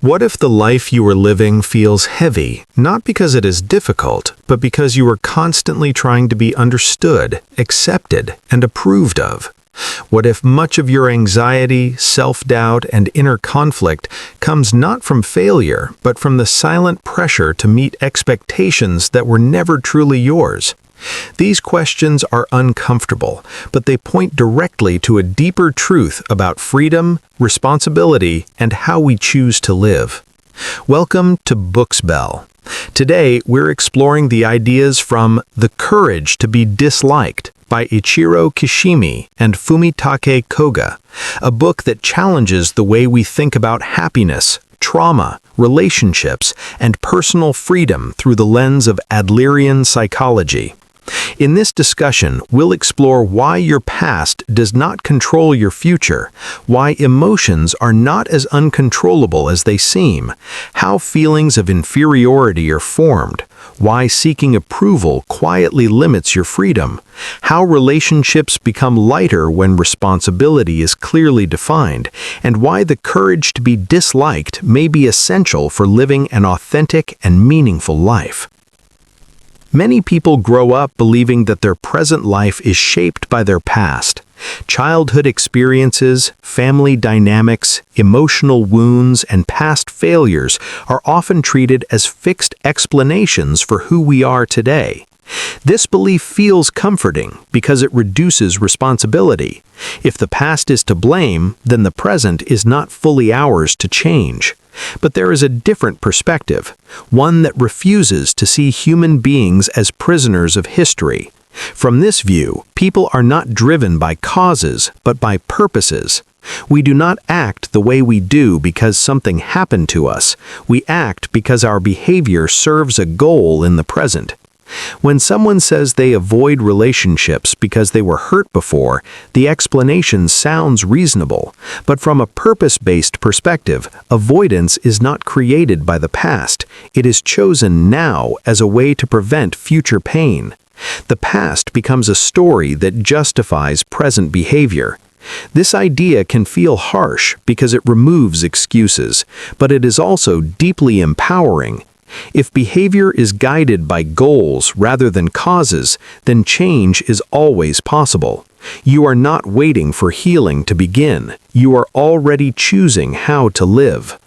What if the life you are living feels heavy, not because it is difficult, but because you are constantly trying to be understood, accepted, and approved of? What if much of your anxiety, self-doubt, and inner conflict comes not from failure, but from the silent pressure to meet expectations that were never truly yours? These questions are uncomfortable, but they point directly to a deeper truth about freedom, responsibility, and how we choose to live. Welcome to Books Bell. Today, we're exploring the ideas from The Courage to be Disliked by Ichiro Kishimi and Fumitake Koga, a book that challenges the way we think about happiness, trauma, relationships, and personal freedom through the lens of Adlerian psychology. In this discussion, we'll explore why your past does not control your future, why emotions are not as uncontrollable as they seem, how feelings of inferiority are formed, why seeking approval quietly limits your freedom, how relationships become lighter when responsibility is clearly defined, and why the courage to be disliked may be essential for living an authentic and meaningful life. Many people grow up believing that their present life is shaped by their past. Childhood experiences, family dynamics, emotional wounds, and past failures are often treated as fixed explanations for who we are today. This belief feels comforting because it reduces responsibility. If the past is to blame, then the present is not fully ours to change. But there is a different perspective, one that refuses to see human beings as prisoners of history. From this view, people are not driven by causes, but by purposes. We do not act the way we do because something happened to us. We act because our behavior serves a goal in the present. When someone says they avoid relationships because they were hurt before, the explanation sounds reasonable, but from a purpose-based perspective, avoidance is not created by the past. It is chosen now as a way to prevent future pain. The past becomes a story that justifies present behavior. This idea can feel harsh because it removes excuses, but it is also deeply empowering. If behavior is guided by goals rather than causes, then change is always possible. You are not waiting for healing to begin. You are already choosing how to live.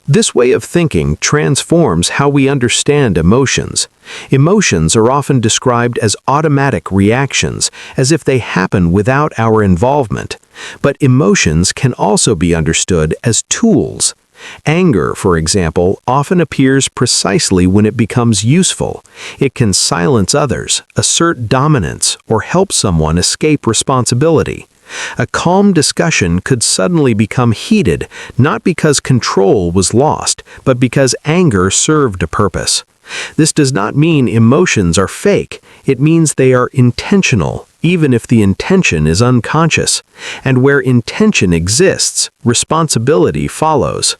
This way of thinking transforms how we understand emotions. Emotions are often described as automatic reactions, as if they happen without our involvement. But emotions can also be understood as tools. Anger, for example, often appears precisely when it becomes useful. It can silence others, assert dominance, or help someone escape responsibility. A calm discussion could suddenly become heated, not because control was lost, but because anger served a purpose. This does not mean emotions are fake. It means they are intentional, even if the intention is unconscious. And where intention exists, responsibility follows.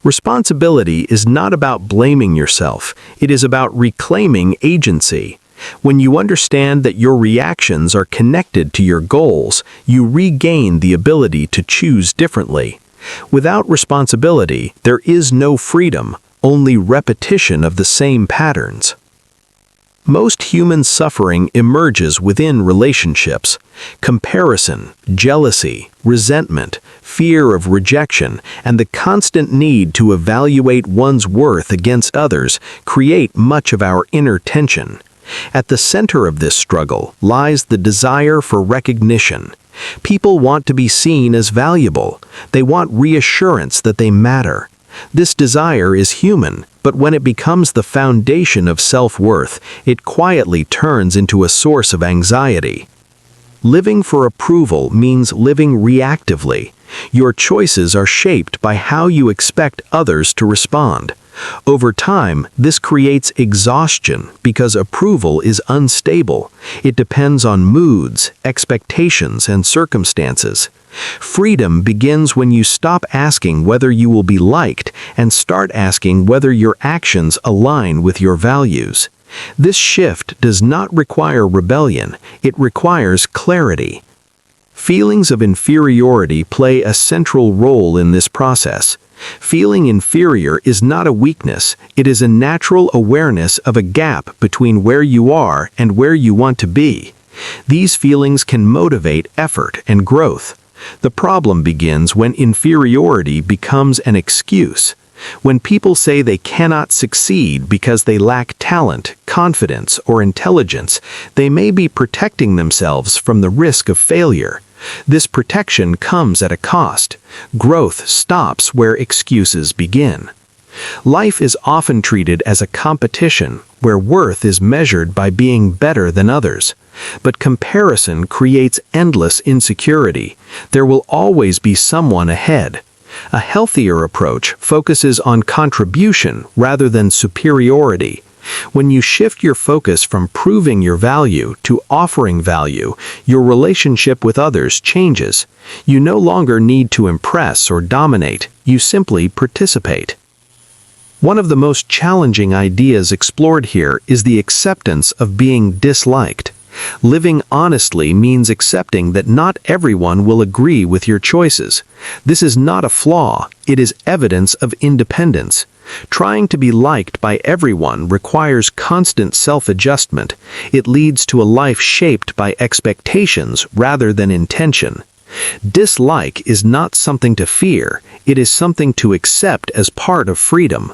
Responsibility is not about blaming yourself. It is about reclaiming agency. When you understand that your reactions are connected to your goals, you regain the ability to choose differently. Without responsibility, there is no freedom, only repetition of the same patterns. Most human suffering emerges within relationships. Comparison, jealousy, resentment, fear of rejection, and the constant need to evaluate one's worth against others create much of our inner tension. At the center of this struggle lies the desire for recognition. People want to be seen as valuable. They want reassurance that they matter. This desire is human, but when it becomes the foundation of self-worth, it quietly turns into a source of anxiety. Living for approval means living reactively. Your choices are shaped by how you expect others to respond. Over time, this creates exhaustion because approval is unstable. It depends on moods, expectations, and circumstances. Freedom begins when you stop asking whether you will be liked and start asking whether your actions align with your values. This shift does not require rebellion, it requires clarity. Feelings of inferiority play a central role in this process. Feeling inferior is not a weakness, it is a natural awareness of a gap between where you are and where you want to be. These feelings can motivate effort and growth. The problem begins when inferiority becomes an excuse. When people say they cannot succeed because they lack talent, confidence, or intelligence, they may be protecting themselves from the risk of failure. This protection comes at a cost. Growth stops where excuses begin. Life is often treated as a competition where worth is measured by being better than others. But comparison creates endless insecurity. There will always be someone ahead. A healthier approach focuses on contribution rather than superiority. When you shift your focus from proving your value to offering value, your relationship with others changes. You no longer need to impress or dominate, you simply participate. One of the most challenging ideas explored here is the acceptance of being disliked. Living honestly means accepting that not everyone will agree with your choices. This is not a flaw, it is evidence of independence. Trying to be liked by everyone requires constant self-adjustment. It leads to a life shaped by expectations rather than intention. Dislike is not something to fear, it is something to accept as part of freedom.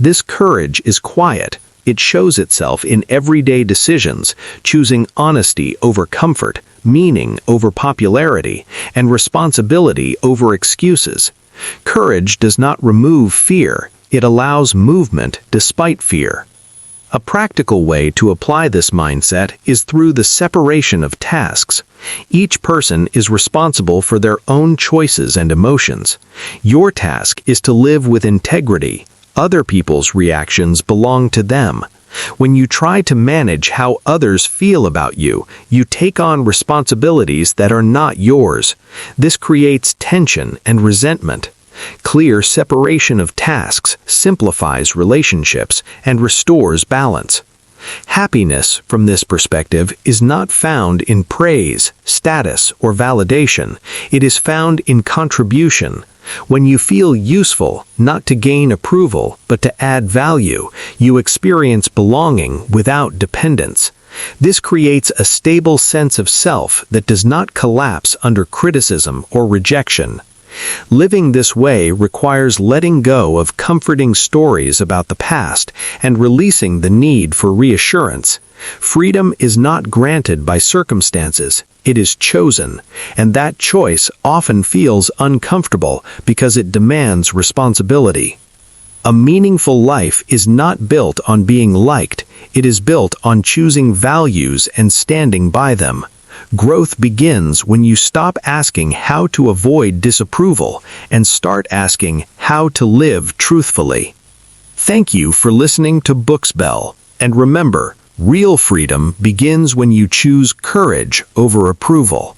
This courage is quiet. It shows itself in everyday decisions, choosing honesty over comfort, meaning over popularity, and responsibility over excuses. Courage does not remove fear, it allows movement despite fear. A practical way to apply this mindset is through the separation of tasks. Each person is responsible for their own choices and emotions. Your task is to live with integrity. Other people's reactions belong to them. When you try to manage how others feel about you, you take on responsibilities that are not yours. This creates tension and resentment. Clear separation of tasks simplifies relationships and restores balance. Happiness, from this perspective, is not found in praise, status, or validation. It is found in contribution. When you feel useful, not to gain approval, but to add value, you experience belonging without dependence. This creates a stable sense of self that does not collapse under criticism or rejection. Living this way requires letting go of comforting stories about the past and releasing the need for reassurance. Freedom is not granted by circumstances, it is chosen, and that choice often feels uncomfortable because it demands responsibility. A meaningful life is not built on being liked, it is built on choosing values and standing by them. Growth begins when you stop asking how to avoid disapproval and start asking how to live truthfully. Thank you for listening to Booksbell, and remember, real freedom begins when you choose courage over approval.